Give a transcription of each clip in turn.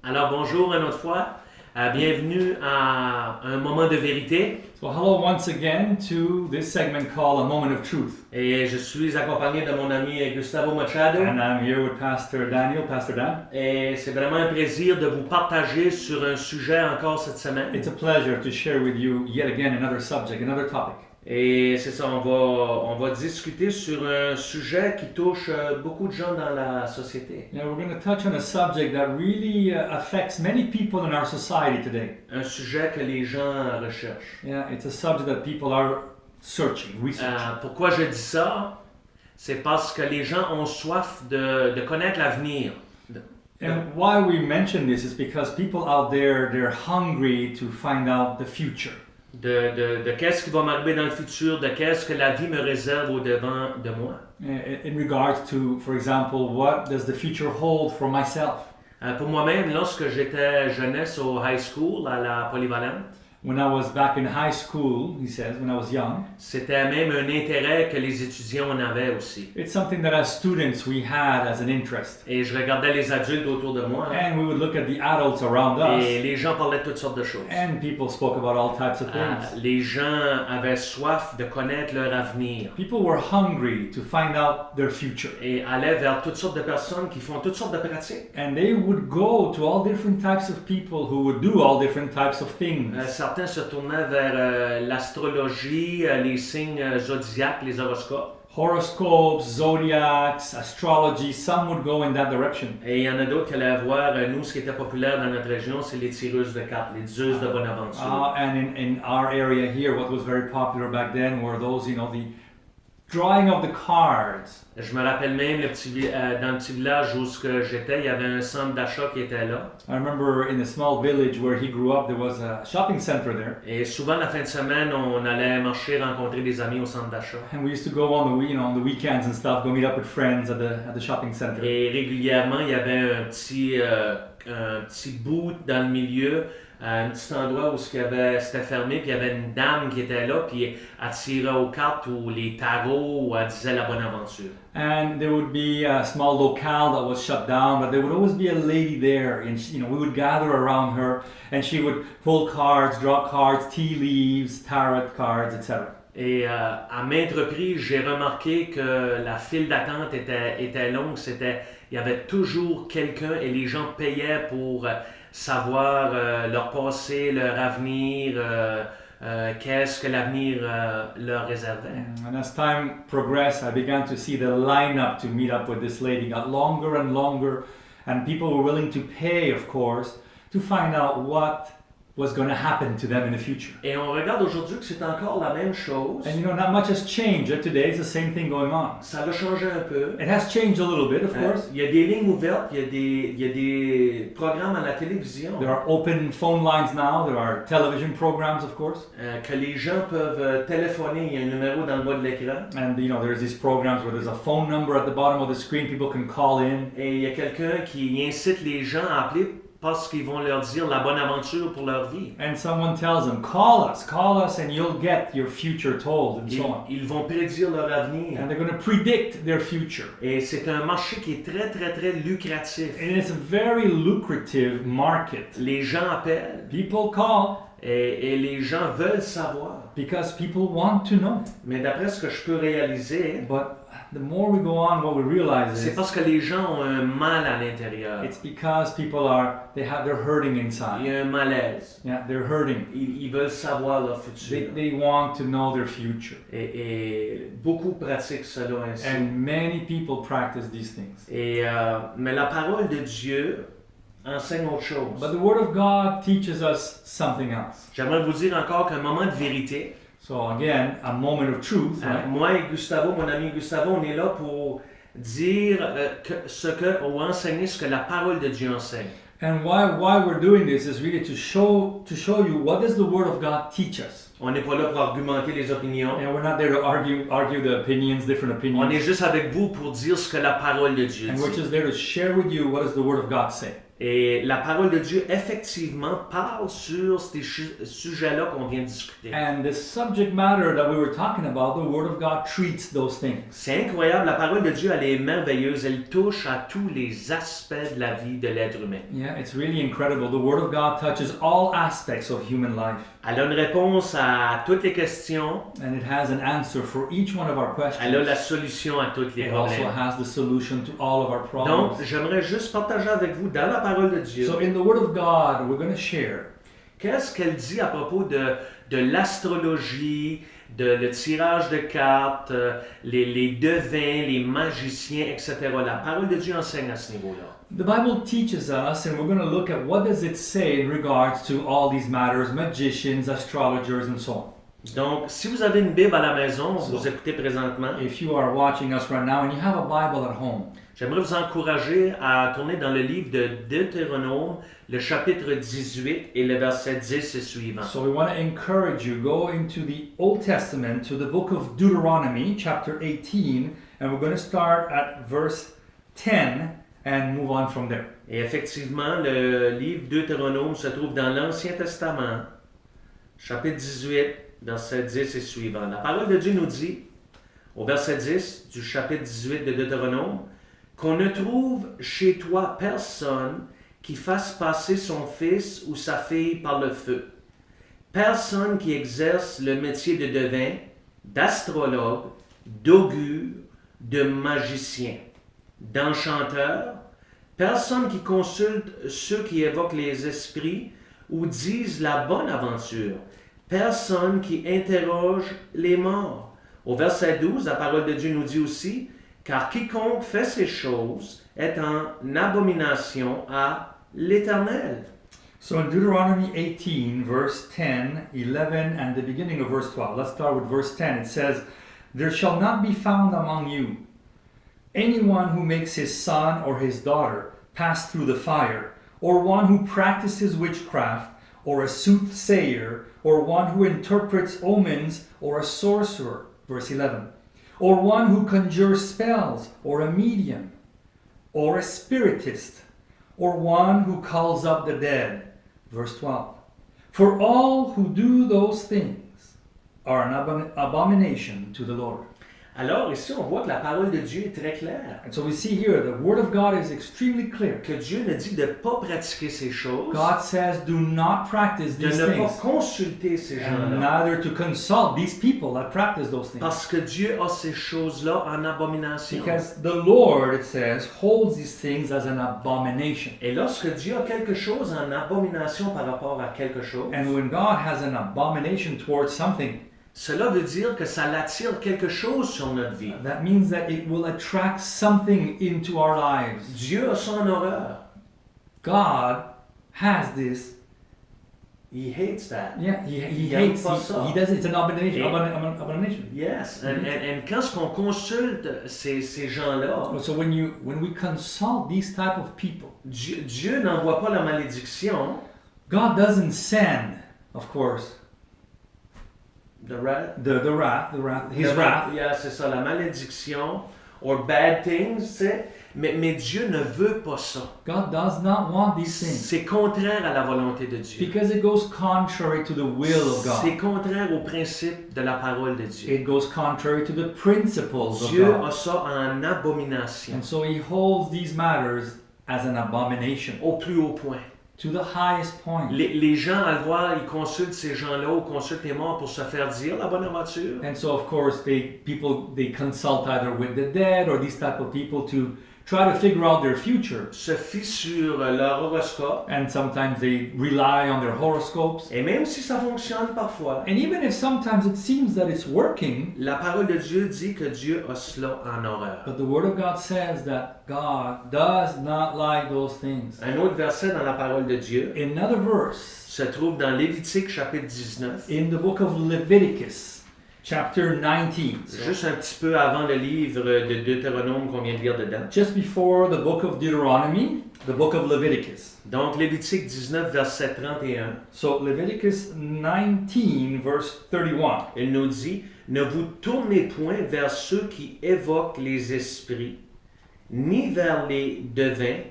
Alors bonjour une autre fois, bienvenue à un moment de vérité. So hello once again to this segment called A Moment of Truth. Et je suis accompagné de mon ami Gustavo Machado. And I'm here with Pastor Daniel, Pastor Dan. Et c'est vraiment un plaisir de vous partager sur un sujet encore cette semaine. It's a pleasure to share with you yet again another subject, another topic. Et c'est ça, on va discuter sur un sujet qui touche beaucoup de gens dans la société. Now we're going to touch on a subject that really affects many people in our society today. Un sujet que les gens recherchent. Yeah, it's a subject that people are searching, researching. Pourquoi je dis ça? C'est parce que les gens ont soif de connaître l'avenir. And why we mention this is because people out there, they're hungry to find out the future. De qu'est-ce qui va m'arriver dans le futur, de qu'est-ce que la vie me réserve au-devant de moi. In regards to, for example, what does the future hold for myself? Pour moi-même, lorsque j'étais jeunesse au high school, à la polyvalente, When I was back in high school, he says, when I was young, c'était même un intérêt que les étudiants en avaient aussi. it's something that as students we had as an interest. Et je regardais les adultes autour de moi, And we would look at the adults around us, et les gens parlaient de toutes sortes de choses. and people spoke about all types of things. Les gens avaient soif de connaître leur avenir People were hungry to find out their future. et allaient vers toutes sortes de personnes qui font toutes sortes de pratiques. And they would go to all different types of people who would do all different types of things. Certains se tournaient vers l'astrologie, les signes zodiaques, les horoscopes. Horoscopes, zodiacs, astrology, some would go in that direction. Et il y en a d'autres qui allaient voir, nous, ce qui était populaire dans notre région, c'est les tireuses de cartes, les diseuses de bonne aventure. And in our area here, what was very popular back then were those, the drawing of the cards. Je me rappelle même dans le petit village où j'étais, il y avait un centre d'achat qui était là. I remember in a small village where he grew up, there was a shopping center there. Et souvent, la fin de semaine, on allait marcher, rencontrer des amis au centre d'achat. And we used to go on the weekends and stuff, go meet up with friends at the shopping center. Et régulièrement, il y avait un petit bout dans le milieu, un petit endroit où c'était fermé, puis il y avait une dame qui était là, puis elle tirait aux cartes ou les tarots, ou elle disait la bonne aventure. And there would be a small locale that was shut down, but there would always be a lady there, and we would gather around her, and she would pull cards, draw cards, tea leaves, tarot cards, etc. Et à maintes reprises, j'ai remarqué que la file d'attente était longue. Il y avait toujours quelqu'un et les gens payaient pour savoir leur passé, leur avenir, qu'est-ce que l'avenir leur réservait. And as time progressed, I began to see the lineup to meet up with this lady got longer and longer, and people were willing to pay, of course, to find out what was going to happen to them in the future. Et on regarde aujourd'hui que c'est encore la même chose. And not much has changed. Today it's the same thing going on. Ça a changé un peu. It has changed a little bit, of course. Il y a des lignes ouvertes, il y a des programmes à la télévision. There are open phone lines now. There are television programs, of course. Que les gens peuvent téléphoner. Il y a un numéro dans le bas de l'écran. And there's these programs where there's a phone number at the bottom of the screen. People can call in. Et il y a quelqu'un qui incite les gens à appeler parce qu'ils vont leur dire la bonne aventure pour leur vie. And someone tells them, call us, and you'll get your future told, and so on. Ils vont prédire leur avenir. And they're going to predict their future. Et c'est un marché qui est très, très, très lucratif. And it's a very lucrative market. Les gens appellent. People call. Et les gens veulent savoir. Because people want to know. Mais d'après ce que je peux réaliser, but the more we go on, what we realize c'est parce que les gens ont un mal à l'intérieur. It's because people they're hurting inside. Il y a un malaise. Yeah, they're hurting. Ils veulent savoir leur futur. They want to know their future. Et beaucoup pratiquent cela ainsi. And many people practice these things. Mais la parole de Dieu enseigne autre chose. But the Word of God teaches us something else. J'aimerais vous dire encore qu'un moment de vérité. So again, a moment of truth. Right? Moi et Gustavo, mon ami Gustavo, on est là pour dire ou enseigner ce que la parole de Dieu enseigne. And why we're doing this is really to show you what does the Word of God teach us. On n'est pas là pour argumenter les opinions. And we're not there to argue the opinions, different opinions. On est juste avec vous pour dire ce que la parole de Dieu and dit. we're just there to share with you what does the Word of God say. Et la parole de Dieu, effectivement, parle sur ces sujets-là qu'on vient de discuter. And the subject matter that we were talking about, the Word of God treats those things. C'est incroyable, la parole de Dieu, elle est merveilleuse. Elle touche à tous les aspects de la vie de l'être humain. Yeah, it's really incredible. The Word of God touches all aspects of human life. Elle a une réponse à toutes les questions. And it has an answer for each one of our questions. Elle a la solution à tous les It also problèmes. has the solution to all of our Donc, problems. j'aimerais juste partager avec vous dans la parole de Dieu. So in the Word of God, we're going to share Qu'est-ce qu'elle dit à propos de l'astrologie, le tirage de cartes, les devins, les magiciens, etc. La parole de Dieu enseigne à ce niveau-là. The Bible teaches us, and we're going to look at what does it say in regards to all these matters, magicians, astrologers, and so on. Donc, si vous avez une Bible à la maison, vous écoutez présentement, If you are watching us right now and you have a Bible at home, j'aimerais vous encourager à tourner dans le livre de Deutéronome, le chapitre 18 et le verset 10 et suivant. so we want to encourage you, go into the Old Testament, to the book of Deuteronomy, chapter 18, and we're going to start at verse 10 and move on from there. Et effectivement, le livre Deutéronome se trouve dans l'Ancien Testament, chapitre 18, verset 10 et suivant. La parole de Dieu nous dit, au verset 10 du chapitre 18 de Deutéronome, qu'on ne trouve chez toi personne qui fasse passer son fils ou sa fille par le feu. Personne qui exerce le métier de devin, d'astrologue, d'augure, de magicien, d'enchanteur, personne qui consulte ceux qui évoquent les esprits ou disent la bonne aventure, personne qui interroge les morts. Au verset 12, la parole de Dieu nous dit aussi, car quiconque fait ces choses est en abomination à l'Éternel. So in Deuteronomy 18, verse 10, 11, and the beginning of verse 12, let's start with verse 10. It says, "There shall not be found among you anyone who makes his son or his daughter pass through the fire, or one who practices witchcraft, or a soothsayer, or one who interprets omens, or a sorcerer." Verse 11. "Or one who conjures spells, or a medium, or a spiritist, or one who calls up the dead." Verse 12. "For all who do those things are an abomination to the Lord." Alors ici, on voit que la parole de Dieu est très claire. And so we see here the Word of God is extremely clear. Que Dieu ne dit de ne pas pratiquer ces choses, God says, do not practice de these ne pas things, consulter ces and gens-là. neither to consult these people that practice those things. Parce que Dieu a ces choses-là en abomination. Because the Lord, it says, holds these things as an abomination. Et lorsque Dieu a quelque chose en abomination par rapport à quelque chose, And when God has an abomination towards something, cela veut dire que ça l'attire quelque chose sur notre vie. that means that it will attract something into our lives. Dieu a ça en horreur. God has this. He hates that. Yeah, he Il aime hates. pas He, ça. he does. It's an abomination. Et- Abomination. Yes. And quand on consulte ces gens-là, So when we consult these type of people, Dieu n'envoie pas la malédiction, God doesn't send, of course, the wrath, His wrath. Yeah, c'est ça, la malédiction, or bad things, tu sais. Mais Dieu ne veut pas ça. God does not want these things C'est contraire à la volonté de Dieu. because it goes contrary to the will of C'est God. contraire au principe de la parole de Dieu. It goes contrary to the principles of Dieu God. a ça en abomination, And so He holds these matters as an abomination au plus haut point. to the highest point. Les gens, à le voir, ils consultent ces gens-là ou consultent les morts pour se faire dire la bonne aventure. And so, of course, they consult either with the dead or these type of people to try to figure out their future. Se fient sur leur horoscope. And sometimes they rely on their horoscopes. Et même si ça fonctionne parfois, And even if sometimes it seems that it's working, la parole de Dieu dit que Dieu a cela en horreur. but the Word of God says that God does not like those things. Un autre verset dans la parole de Dieu Another verse se trouve dans Lévitique chapitre 19, in the book of Leviticus, chapter 19. juste un petit peu avant le livre de Deutéronome qu'on vient de lire dedans. Just before the book of Deuteronomy, the book of Leviticus. Donc Lévitique 19, verset 31, So Leviticus 19, verse 31. il nous dit, « Ne vous tournez point vers ceux qui évoquent les esprits, ni vers les devins,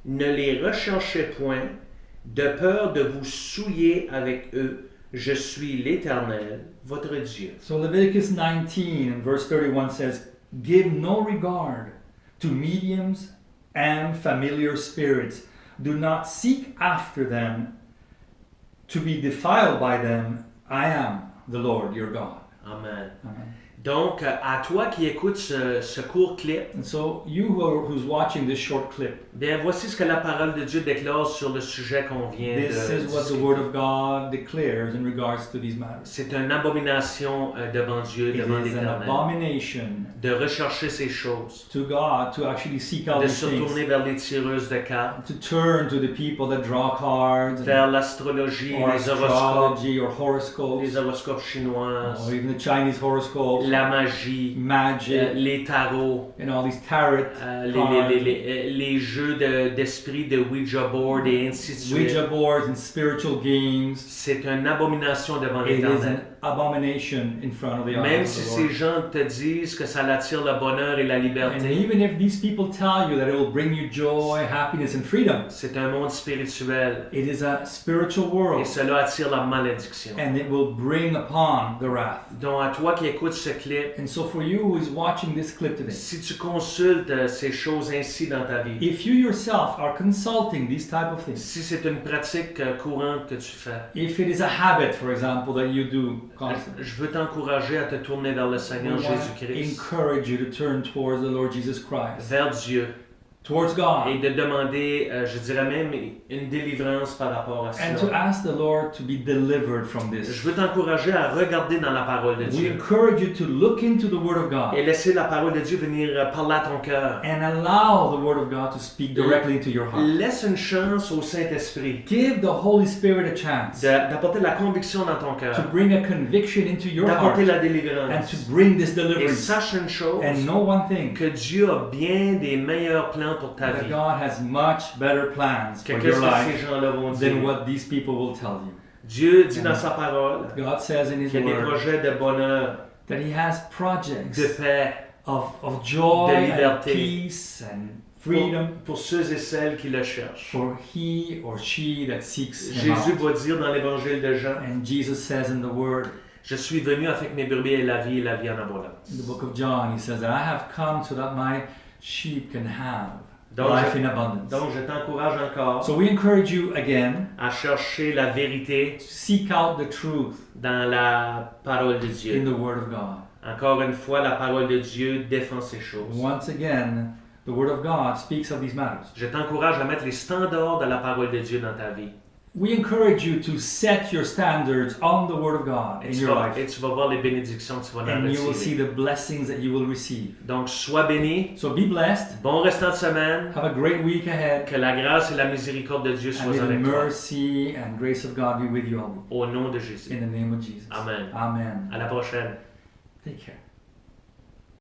Ne les recherchez point, de peur de vous souiller avec eux. Je suis l'Éternel, votre Dieu. So Leviticus 19 and verse 31 says, give no regard to mediums and familiar spirits. Do not seek after them to be defiled by them. I am the Lord your God. Amen. Amen. Donc, à toi qui écoutes ce court clip, And so you who's watching this short clip, bien voici ce que la parole de Dieu déclare sur le sujet qu'on vient this de is what the discuter. Word of God declares in regards to these matters. C'est une abomination devant Dieu, It devant is an l'Éternel, abomination de rechercher ces choses, to God to actually seek out de these se things, tourner vers les tireuses de cartes, to turn to the people that draw cards, vers l'astrologie, or les horoscopes, astrology, or horoscopes, les horoscopes chinois, or even the Chinese horoscopes, la magie, magic, les tarots, and all these tarot cards, les jeux d'esprit de Ouija board et ainsi de suite. Ouija boards, and spiritual games. C'est une abomination devant It is l'Éternel. an abomination in front of the Même eyes si of the ces Lord. gens te disent que ça attire le bonheur et la And liberté, even if these people tell you that it will bring you joy, happiness, and freedom, c'est un monde spirituel it is a spiritual et world, cela attire la malédiction. and it will bring upon the wrath. Donc à toi qui écoutes ce clip, And so for you who is watching this clip today, si tu consultes ces choses ainsi dans ta vie, if you yourself are consulting these type of things, si c'est une pratique courante que tu fais, if it is a habit, for example, that you do constantly, je veux t'encourager à te tourner vers le we Seigneur want to Jésus-Christ, encourage you to turn towards the Lord Jesus Christ, vers Dieu, towards God, et de demander, je dirais même, une délivrance par rapport à and to cela. ask the Lord to be delivered from this. Je veux t'encourager à regarder dans la parole de We Dieu encourage you to look into the Word of God et laisser la parole de Dieu venir parler à ton cœur. and allow the Word of God to speak directly into your heart. Laisse une chance au Saint-Esprit Give the Holy Spirit a chance d'apporter la conviction dans ton to cœur, bring a conviction into your d'apporter heart la and délivrance. to bring this Et deliverance. sache une chose, And know one thing, que Dieu a bien des meilleurs plans pour ta that vie God has much better plans que for qu'est-ce your que ces life gens-là vont than dire. what these people will tell you. Dieu dit dans sa parole God says in His qu'il y a des Word projets de bonheur, that He has de projects paix of joy de and liberté. peace and freedom pour ceux et celles qui le cherchent. for he or she that seeks Him Jésus out. va dire dans l'évangile de Jean, And Jesus says in the Word, je suis venu afin que mes brebis aient la vie et la vie en abondance. in the book of John, He says that I have come so that my sheep can have Donc, life in abundance. Donc je t'encourage encore So we encourage you again à chercher la vérité to seek out the truth dans la parole de in Dieu. the Word of God. Encore une fois, la parole de Dieu défend ces choses. Once again, the Word of God speaks of these matters. Je t'encourage à mettre les standards de la parole de Dieu dans ta vie. We encourage you to set your standards on the Word of God in your Et life, tu vas voir les bénédictions que tu vas en and you will see retirer. the blessings that you will receive. Donc, sois béni. So be blessed. Bon restant de semaine. Have a great week ahead. Que la grâce et la miséricorde de Dieu And soient may the avec toi. mercy and grace of God be with you all. Au nom de Jésus. In the name of Jesus. Amen. Amen. À la prochaine. Take care.